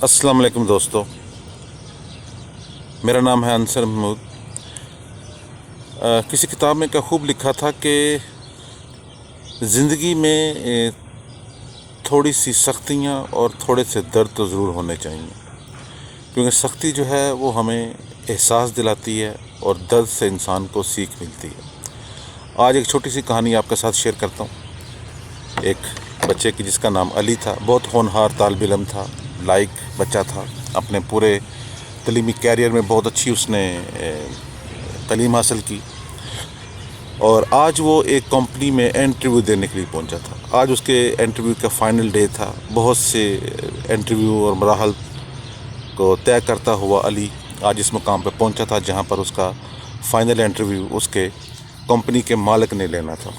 अस्सलाम वालेकुम दोस्तों, मेरा नाम है अंसर महमूद। किसी किताब में क्या खूब लिखा था कि ज़िंदगी में थोड़ी सी सख्तियाँ और थोड़े से दर्द तो ज़रूर होने चाहिए, क्योंकि सख्ती जो है वो हमें एहसास दिलाती है और दर्द से इंसान को सीख मिलती है। आज एक छोटी सी कहानी आपके साथ शेयर करता हूँ। एक बच्चे की जिसका नाम अली था, बहुत होनहार तालिब इल्म था, लाइक बच्चा था। अपने पूरे तलीमी कैरियर में बहुत अच्छी उसने तालीम हासिल की और आज वो एक कंपनी में इंटरव्यू देने के लिए पहुंचा था। आज उसके इंटरव्यू का फाइनल डे था। बहुत से इंटरव्यू और मराहल को तय करता हुआ अली आज इस मुकाम पर पहुंचा था जहां पर उसका फाइनल इंटरव्यू उसके कंपनी के मालिक ने लेना था।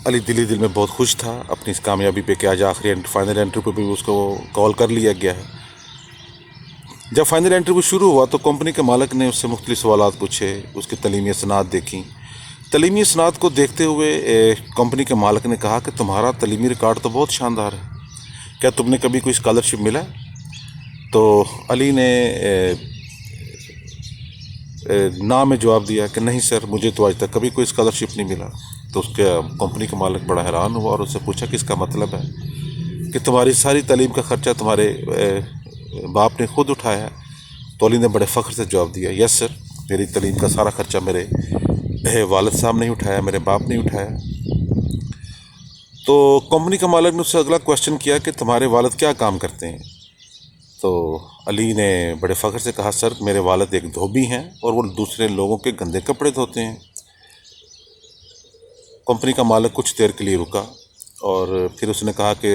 अली दिल में बहुत खुश था अपनी इस कामयाबी पे कि आज आखिरी फाइनल इंटरव्यू पे भी उसको कॉल कर लिया गया है। जब फाइनल इंटरव्यू शुरू हुआ तो कंपनी के मालिक ने उससे मुख्तलिफ सवालात पूछे, उसकी तलीमी सनाद देखी। तलीमी सनाद को देखते हुए कंपनी के मालिक ने कहा कि तुम्हारा तलीमी रिकॉर्ड तो बहुत शानदार है, क्या तुमने कभी कोई स्कॉलरशिप मिला? तो अली ने ना में जवाब दिया कि नहीं सर, मुझे तो आज तक कभी कोई स्कॉलरशिप नहीं मिला। तो उसके कंपनी का मालिक बड़ा हैरान हुआ और उससे पूछा कि इसका मतलब है कि तुम्हारी सारी तालीम का ख़र्चा तुम्हारे बाप ने खुद उठाया है? तो अली ने बड़े फ़ख्र से जवाब दिया, यस सर, मेरी तालीम का सारा ख़र्चा मेरे वालिद साहब ने उठाया, मेरे बाप ने उठाया। तो कंपनी का मालिक ने उससे अगला क्वेश्चन किया कि तुम्हारे वालिद क्या काम करते हैं? तो अली ने बड़े फ़ख्र से कहा, सर मेरे वालिद एक धोबी हैं और वो दूसरे लोगों के गंदे कपड़े धोते हैं। कंपनी का मालिक कुछ देर के लिए रुका और फिर उसने कहा कि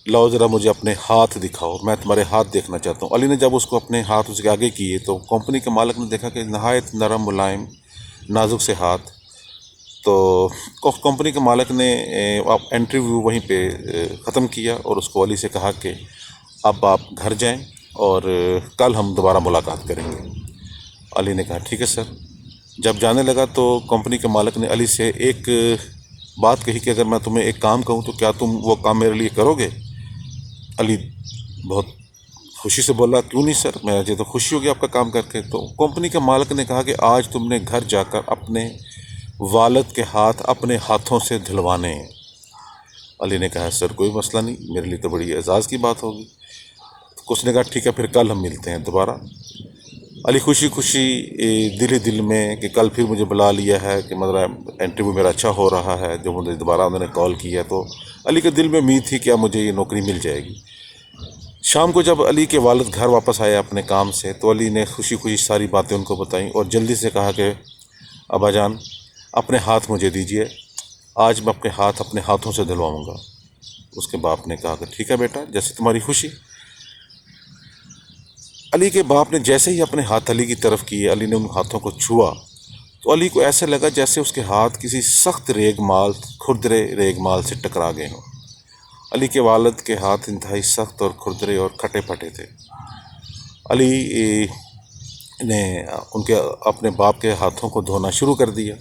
लाओ ज़रा मुझे अपने हाथ दिखाओ, मैं तुम्हारे हाथ देखना चाहता हूँ। अली ने जब उसको अपने हाथ उसके आगे किए तो कंपनी के मालिक ने देखा कि नहायत नरम मुलायम नाजुक से हाथ। तो कंपनी के मालिक ने इंटरव्यू वहीं पे ख़त्म किया और उसको अली से कहा कि अब आप घर जाएं और कल हम दोबारा मुलाकात करेंगे। अली ने कहा ठीक है सर। जब जाने लगा तो कंपनी के मालिक ने अली से एक बात कही कि अगर मैं तुम्हें एक काम कहूँ तो क्या तुम वो काम मेरे लिए करोगे? अली बहुत खुशी से बोला, क्यों नहीं सर, मुझे तो खुशी होगी आपका काम करके। तो कंपनी के मालिक ने कहा कि आज तुमने घर जाकर अपने वालिद के हाथ अपने हाथों से धुलवाने हैं। अली ने कहा, सर कोई मसला नहीं, मेरे लिए तो बड़ी एजाज़ की बात होगी। तो उसने कहा ठीक है, फिर कल हम मिलते हैं दोबारा। अली खुशी खुशी दिल में कि कल फिर मुझे बुला लिया है, कि मतलब इंटरव्यू मेरा अच्छा हो रहा है, जो मुझे दोबारा उन्होंने कॉल किया। तो अली के दिल में उम्मीद थी कि अब मुझे ये नौकरी मिल जाएगी। शाम को जब अली के वालिद घर वापस आए अपने काम से तो अली ने खुशी खुशी सारी बातें उनको बताई और जल्दी से कहा कि अब्बा जान अपने हाथ मुझे दीजिए, आज मैं अपने हाथ अपने हाथों से धुलवाऊँगा। उसके बाप ने कहा कि ठीक है बेटा, जैसे तुम्हारी खुशी। अली के बाप ने जैसे ही अपने हाथ अली की तरफ किए, अली ने उन हाथों को छुआ तो अली को ऐसे लगा जैसे उसके हाथ किसी सख्त रेगमाल, खुरदरे रेगमाल से टकरा गए हों। अली के वालिद के हाथ इंतहाई सख्त और खुरदरे और खटे पटे थे। अली ने उनके अपने बाप के हाथों को धोना शुरू कर दिया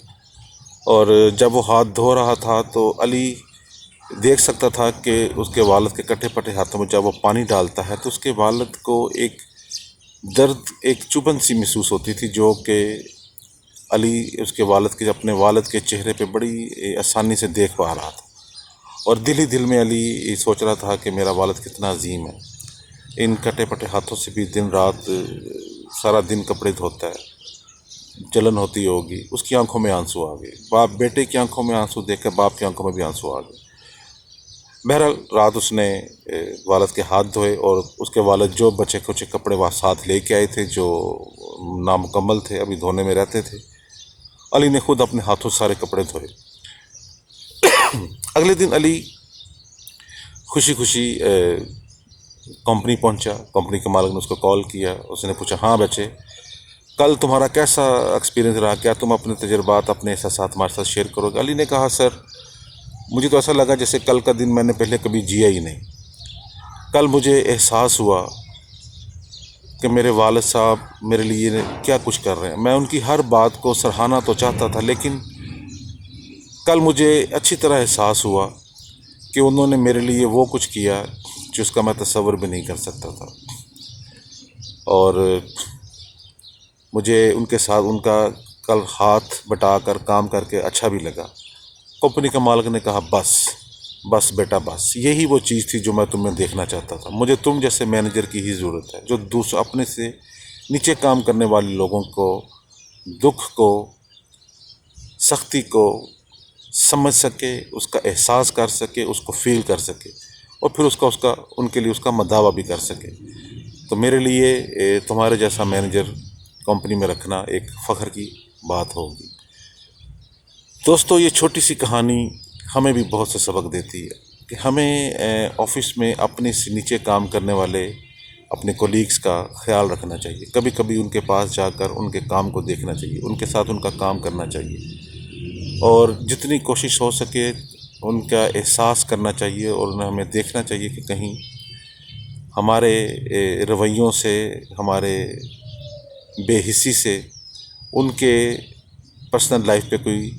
और जब वो हाथ धो रहा था तो अली देख सकता था कि उसके वालिद के कटे पटे हाथों में जब वो पानी डालता है तो उसके वालिद को एक दर्द, एक चुभन सी महसूस होती थी, जो कि अली उसके वालिद के अपने वालिद के चेहरे पे बड़ी आसानी से देख पा रहा था। और दिल ही दिल में अली सोच रहा था कि मेरा वालिद कितना अजीम है, इन कटे पटे हाथों से भी दिन रात सारा दिन कपड़े धोता है, जलन होती होगी। उसकी आंखों में आंसू आ गए, बाप बेटे की आंखों में आंसू देख कर बाप की आंखों में भी आंसू आ गए। बहरहाल रात उसने वालिद के हाथ धोए और उसके वालिद जो बचे कुछ कपड़े वहाँ साथ लेके आए थे जो नामुकम्मल थे, अभी धोने में रहते थे, अली ने खुद अपने हाथों सारे कपड़े धोए। अगले दिन अली खुशी खुशी कंपनी पहुंचा। कंपनी के मालिक ने उसको कॉल किया, उसने पूछा, हाँ बच्चे, कल तुम्हारा कैसा एक्सपीरियंस रहा, क्या तुम अपने तजुर्बात अपने एहसास हमारे साथ शेयर करोगे? अली ने कहा, सर मुझे तो ऐसा लगा जैसे कल का दिन मैंने पहले कभी जिया ही नहीं। कल मुझे एहसास हुआ कि मेरे वालिद साहब मेरे लिए क्या कुछ कर रहे हैं। मैं उनकी हर बात को सराहना तो चाहता था, लेकिन कल मुझे अच्छी तरह एहसास हुआ कि उन्होंने मेरे लिए वो कुछ किया جس کا میں تصور بھی نہیں کر سکتا تھا، اور مجھے ان کے ساتھ ان کا کل ہاتھ بٹا کر کام کر کے اچھا بھی لگا۔ کمپنی کا مالک نے کہا بس بس بیٹا بس، یہی وہ چیز تھی جو میں تمہیں دیکھنا چاہتا تھا، مجھے تم جیسے مینیجر کی ہی ضرورت ہے، جو اپنے سے نیچے کام کرنے والے لوگوں کو دکھ کو، سختی کو سمجھ سکے، اس کا احساس کر سکے، اس کو فیل کر سکے، اور پھر ان کے لیے اس کا مداوع بھی کر سکے۔ تو میرے لیے تمہارے جیسا مینیجر کمپنی میں رکھنا ایک فخر کی بات ہوگی۔ دوستو، یہ چھوٹی سی کہانی ہمیں بھی بہت سے سبق دیتی ہے کہ ہمیں آفس میں اپنے سے نیچے کام کرنے والے اپنے کولیگز کا خیال رکھنا چاہیے، کبھی کبھی ان کے پاس جا کر ان کے کام کو دیکھنا چاہیے، ان کے ساتھ ان کا کام کرنا چاہیے، اور جتنی کوشش ہو سکے ان کا احساس کرنا چاہیے، اور انہیں ہمیں دیکھنا چاہیے کہ کہیں ہمارے رویوں سے، ہمارے بے حسی سے ان کے پرسنل لائف پہ کوئی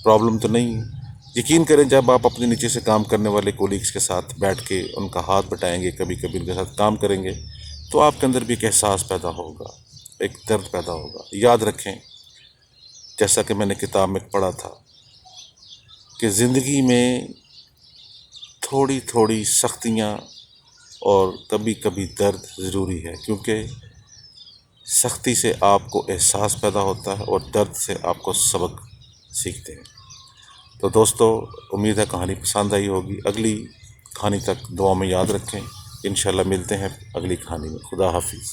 پرابلم تو نہیں ہے۔ یقین کریں، جب آپ اپنے نیچے سے کام کرنے والے کولیگز کے ساتھ بیٹھ کے ان کا ہاتھ بٹائیں گے، کبھی کبھی ان کے ساتھ کام کریں گے، تو آپ کے اندر بھی ایک احساس پیدا ہوگا، ایک درد پیدا ہوگا۔ یاد رکھیں، جیسا کہ میں نے کتاب میں پڑھا تھا کہ زندگی میں تھوڑی تھوڑی سختیاں اور کبھی کبھی درد ضروری ہے، کیونکہ سختی سے آپ کو احساس پیدا ہوتا ہے اور درد سے آپ کو سبق سیکھتے ہیں۔ تو دوستو، امید ہے کہانی پسند آئی ہوگی۔ اگلی کہانی تک دعا میں یاد رکھیں، انشاءاللہ ملتے ہیں اگلی کہانی میں۔ خدا حافظ۔